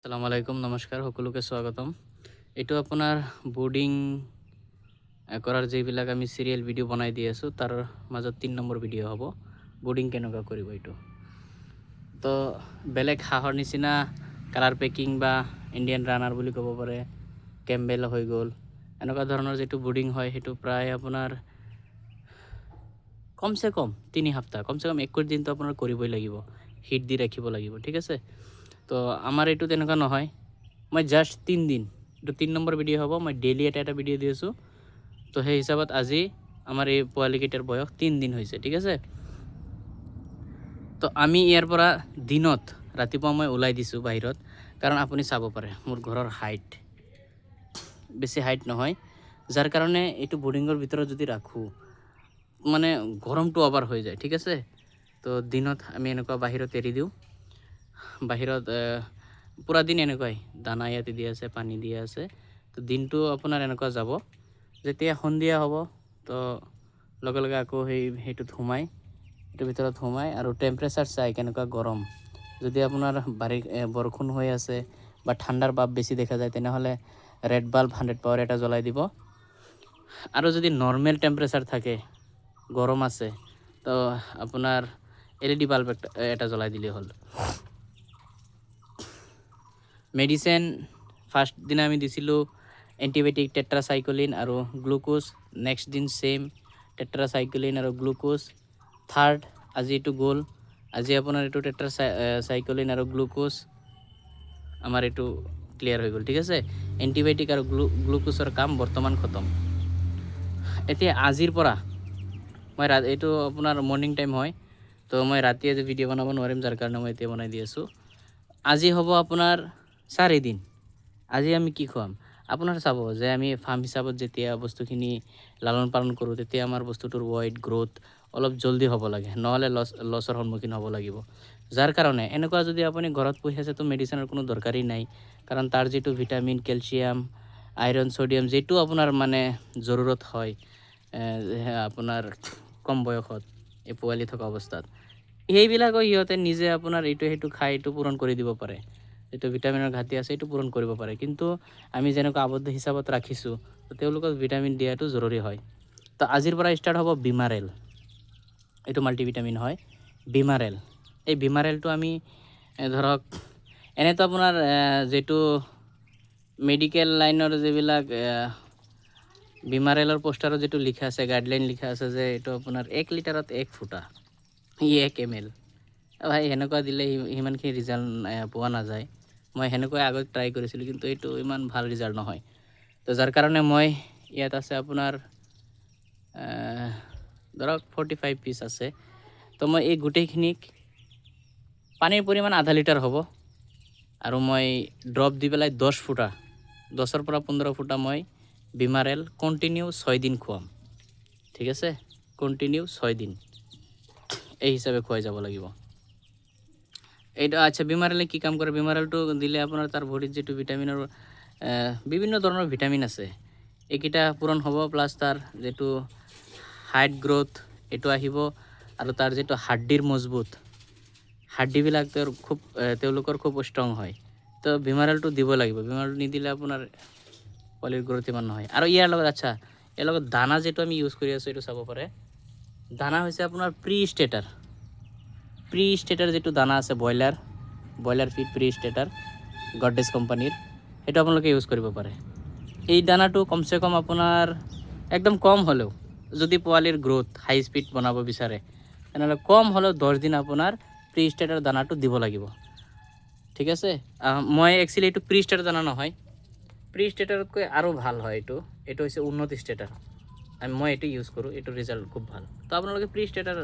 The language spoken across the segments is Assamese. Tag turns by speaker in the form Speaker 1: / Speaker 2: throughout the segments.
Speaker 1: আসসালামু আলাইকুম নমস্কাৰ সকলোকে স্বাগতম। এইটো আপোনাৰ বোৰ্ডিং কৰাৰ যিবিলাক আমি সিৰিয়েল ভিডিঅ' বনাই দি আছোঁ তাৰ মাজত 3 নম্বৰ ভিডিঅ' হ'ব বোৰ্ডিং কেনেকুৱা কৰিব এইটো। তো বেলেগ হাঁহৰ নিচিনা কালাৰ পেকিং বা ইণ্ডিয়ান ৰানাৰ বুলি ক'ব পাৰে, কেম্বেল হৈ গ'ল, এনেকুৱা ধৰণৰ যিটো বোৰ্ডিং হয় সেইটো প্ৰায় আপোনাৰ কমচে কম 3 সপ্তাহ কমচে কম 21 দিনটো আপোনাৰ কৰিবই লাগিব, হিট দি ৰাখিব লাগিব, ঠিক আছে। তো আমাৰ এইটো তেনেকুৱা নহয়, মই জাষ্ট 3 দিন, এইটো 3 নম্বৰ ভিডিঅ' হ'ব। মই ডেইলি এটা ভিডিঅ' দি আছোঁ। তো সেই হিচাপত আজি আমাৰ এই পোৱালিকেইটাৰ বয়স 3 দিন হৈছে, ঠিক আছে। তো আমি ইয়াৰ পৰা দিনত ৰাতিপুৱা মই ওলাই দিছোঁ বাহিৰত, কাৰণ আপুনি চাব পাৰে মোৰ ঘৰৰ হাইট বেছি হাইট নহয়, যাৰ কাৰণে এইটো বোৰ্ডিঙৰ ভিতৰত যদি ৰাখোঁ মানে গৰমটো অভাৰ হৈ যায়, ঠিক আছে। তো দিনত আমি এনেকুৱা বাহিৰত এৰি দিওঁ, বাহিৰত পুৰা দিন এনেকুৱাই দানা ইয়াতে দি আছে, পানী দিয়া আছে। তো দিনটো আপোনাৰ এনেকুৱা যাব, যেতিয়া সন্ধিয়া হ'ব তো লগে লগে আকৌ সেইটোত সোমাই, এইটোৰ ভিতৰত সোমাই আৰু টেম্পাৰেচাৰ চাই কেনেকুৱা গৰম, যদি আপোনাৰ বৰষুণ হৈ আছে বা ঠাণ্ডাৰ ভাৱ বেছি দেখা যায় তেনেহ'লে ৰেড বাল্ব 100 পাৱাৰ এটা জ্বলাই দিব। আৰু যদি নৰ্মেল টেম্পাৰেচাৰ থাকে, গৰম আছে, তো আপোনাৰ LED বাল্ব এটা জ্বলাই দিলেই হ'ল। মেডিচিন ফাৰ্ষ্ট দিনা আমি দিছিলোঁ এণ্টিবায়'টিক টেট্ৰাচাইক্লিন আৰু গ্লুক'জ, নেক্সট দিন সেম টেট্ৰাচাইক্লিন আৰু গ্লুক'জ। থাৰ্ড আজি এইটো গ'ল, আজি আপোনাৰ এইটো টেট্ৰাচাইক্লিন আৰু গ্লুক'জ আমাৰ এইটো ক্লিয়াৰ হৈ গ'ল, ঠিক আছে। এণ্টিবায়'টিক আৰু গ্লুক'জৰ কাম বৰ্তমান খতম। এতিয়া আজিৰ পৰা মই এইটো আপোনাৰ মৰ্ণিং টাইম হয়, তো মই ৰাতি আজি ভিডিঅ' বনাব নোৱাৰিম, যাৰ কাৰণে মই এতিয়া বনাই দি আছোঁ। আজি হ'ব আপোনাৰ 4 দিন। আজি আমি কি খুৱাম আপোনাৰ চাব, যে আমি ফাৰ্ম হিচাপত যেতিয়া বস্তুখিনি লালন পালন কৰোঁ তেতিয়া আমাৰ বস্তুটোৰ ৱেইট গ্ৰ'থ অলপ জল্দি হ'ব লাগে, নহ'লে লছৰ সন্মুখীন হ'ব লাগিব। যাৰ কাৰণে এনেকুৱা যদি আপুনি ঘৰত পুহি আছে তো মেডিচিনৰ কোনো দৰকাৰেই নাই, কাৰণ তাৰ যিটো ভিটামিন, কেলছিয়াম, আইৰণ, ছডিয়াম যিটো আপোনাৰ মানে জৰুৰত হয় আপোনাৰ কম বয়সত এই পোৱালি থকা অৱস্থাত, সেইবিলাকো সিহঁতে নিজে আপোনাৰ এইটো সেইটো খাই এইটো পূৰণ কৰি দিব পাৰে। যিটো ভিটামিনৰ ঘাটি আছে এইটো পূৰণ কৰিব পাৰে, কিন্তু আমি যেনেকুৱা আবদ্ধ হিচাপত ৰাখিছোঁ তো তেওঁলোকক ভিটামিন দিয়াটো জৰুৰী হয়। তো আজিৰ পৰা ষ্টাৰ্ট হ'ব বিমাৰেল, এইটো মাল্টিভিটামিন হয় বিমাৰেল। এই বিমাৰেলটো আমি ধৰক এনেতো আপোনাৰ যিটো মেডিকেল লাইনৰ যিবিলাক বিমাৰেলৰ পোষ্টাৰত যিটো লিখা আছে, গাইডলাইন লিখা আছে যে এইটো আপোনাৰ 1 লিটাৰত 1 ফুটা 1 ml। ভাই সেনেকুৱা দিলে সিমানখিনি ৰিজাল্ট পোৱা নাযায়। মই সেনেকৈ আগত ট্ৰাই কৰিছিলোঁ, কিন্তু এইটো ইমান ভাল ৰিজাল্ট নহয়। তো যাৰ কাৰণে মই ইয়াত আছে আপোনাৰ ধৰক 45 পিচ আছে। তো মই এই গোটেইখিনিক পানীৰ পৰিমাণ আধা লিটাৰ হ'ব, আৰু মই ড্ৰপ দি পেলাই 10 ফুটা 10ৰ পৰা 15 ফুটা মই বিমাৰেল কণ্টিনিউ 6 দিন খুৱাম, ঠিক আছে। কণ্টিনিউ 6 দিন এই হিচাপে খুৱাই যাব লাগিব। এইটো আচ্ছা, বিমাৰেলে কি কাম কৰে? বিমাৰেলটো দিলে আপোনাৰ তাৰ বডিত যিটো ভিটামিনৰ বিভিন্ন ধৰণৰ ভিটামিন আছে এইকেইটা পূৰণ হ'ব, প্লাছ তাৰ যিটো হাইট গ্ৰ'থ এইটো আহিব, আৰু তাৰ যিটো হাড্ডিৰ মজবুত হাড্ডিবিলাক তেওঁলোকৰ খুব ষ্ট্ৰং হয়। তো বিমাৰেলটো দিব লাগিব, বিমাৰেলটো নিদিলে আপোনাৰ পোৱালিৰ গ্ৰ'থ ইমান নহয়। আৰু ইয়াৰ লগত আচ্ছা, ইয়াৰ লগত দানা যিটো আমি ইউজ কৰি আছোঁ এইটো চাব পাৰে। দানা হৈছে আপোনাৰ প্ৰি ষ্টেটাৰ যিটো দানা আছে broiler feed pre strata Godrej কোম্পানীৰ, সেইটো আপোনালোকে ইউজ কৰিব পাৰে। এই দানাটো কমচে কম আপোনাৰ একদম কম হ'লেও, যদি পোৱালিৰ গ্ৰ'থ হাই স্পীড বনাব বিচাৰে তেনেহ'লে কম হ'লেও 10 দিন আপোনাৰ প্ৰি ষ্টেটাৰ দানাটো দিব লাগিব, ঠিক আছে। মই একচুৱেলি এইটো প্ৰি ষ্টেটাৰ দানা নহয়, প্ৰি ষ্টেটাৰতকৈ আৰু ভাল হয় এইটো হৈছে উন্নত ষ্টেটাৰ। মই এইটো ইউজ কৰোঁ, এইটো ৰিজাল্ট খুব ভাল। তো আপোনালোকে প্ৰি ষ্টেটাৰ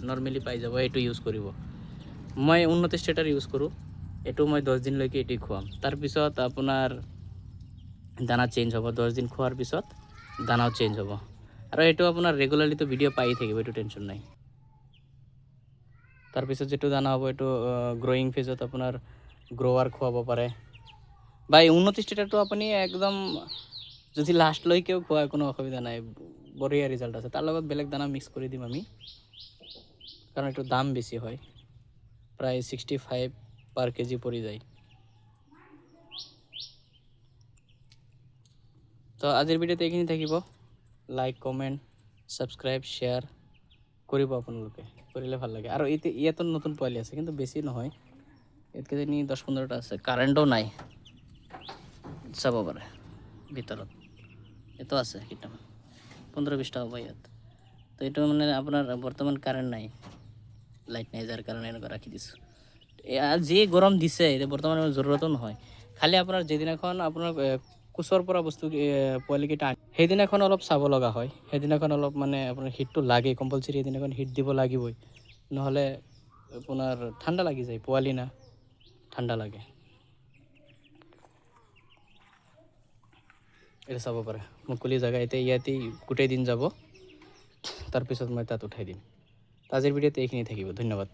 Speaker 1: নৰ্মেলি পাই যাব, এইটো ইউজ কৰিব। মই উন্নত ষ্টেটাৰ ইউজ কৰোঁ, এইটো মই 10 দিনলৈকে এইটোৱে খুৱাম। তাৰপিছত আপোনাৰ দানা চেঞ্জ হ'ব, 10 দিন খোৱাৰ পিছত দানাও চেঞ্জ হ'ব। আৰু এইটো আপোনাৰ ৰেগুলাৰলিতো ভিডিঅ' পাই থাকিব, এইটো টেনশ্যন নাই। তাৰপিছত যিটো দানা হ'ব এইটো গ্ৰ'য়িং ফেজত আপোনাৰ গ্ৰ'ৱাৰ খুৱাব পাৰে, বা এই উন্নত ষ্টেটাৰটো আপুনি একদম যদি লাষ্টলৈকেও খোৱা কোনো অসুবিধা নাই, বঢ়িয়া ৰিজাল্ট আছে। তাৰ লগত বেলেগ দানা মিক্স কৰি দিম আমি, কাৰণ এইটো দাম বেছি হয়, প্ৰায় 65 পাৰ কেজি পৰি যায়। তো আজিৰ ভিডিঅ'টো এইখিনি থাকিব। লাইক, কমেণ্ট, ছাবস্ক্ৰাইব, শ্বেয়াৰ কৰিব আপোনালোকে, কৰিলে ভাল লাগে। আৰু ইয়াতো নতুন পোৱালি আছে, কিন্তু বেছি নহয়, ইয়াত কিজানি 10-15টা আছে। কাৰেণ্টও নাই, চাব পাৰে ভিতৰত। এইটো আছে কেইটামান 15-20টা হ'ব ইয়াত। তো এইটো মানে আপোনাৰ বৰ্তমান কাৰেণ্ট নাই, লাইট নাই, যাৰ কাৰণে এনেকুৱা ৰাখি দিছোঁ। যি গৰম দিছে এতিয়া বৰ্তমান জৰুৰতো নহয়। খালি আপোনাৰ যিদিনাখন আপোনাৰ কোচৰ পৰা বস্তু পোৱালিকেইটা আনে, সেইদিনাখন অলপ চাব লগা হয়। সেইদিনাখন অলপ মানে আপোনাৰ হিটটো লাগে, কম্পালচৰি সেইদিনাখন হিট দিব লাগিবই, নহ'লে আপোনাৰ ঠাণ্ডা লাগি যায়, পোৱালি না, ঠাণ্ডা লাগে। এটা চাব পাৰে মুকলি জেগা, এতিয়া ইয়াতেই গোটেই দিন যাব, তাৰপিছত মই তাত উঠাই দিম। আজিৰ ভিডিঅ'তে এইখিনি থাকিব, ধন্যবাদ।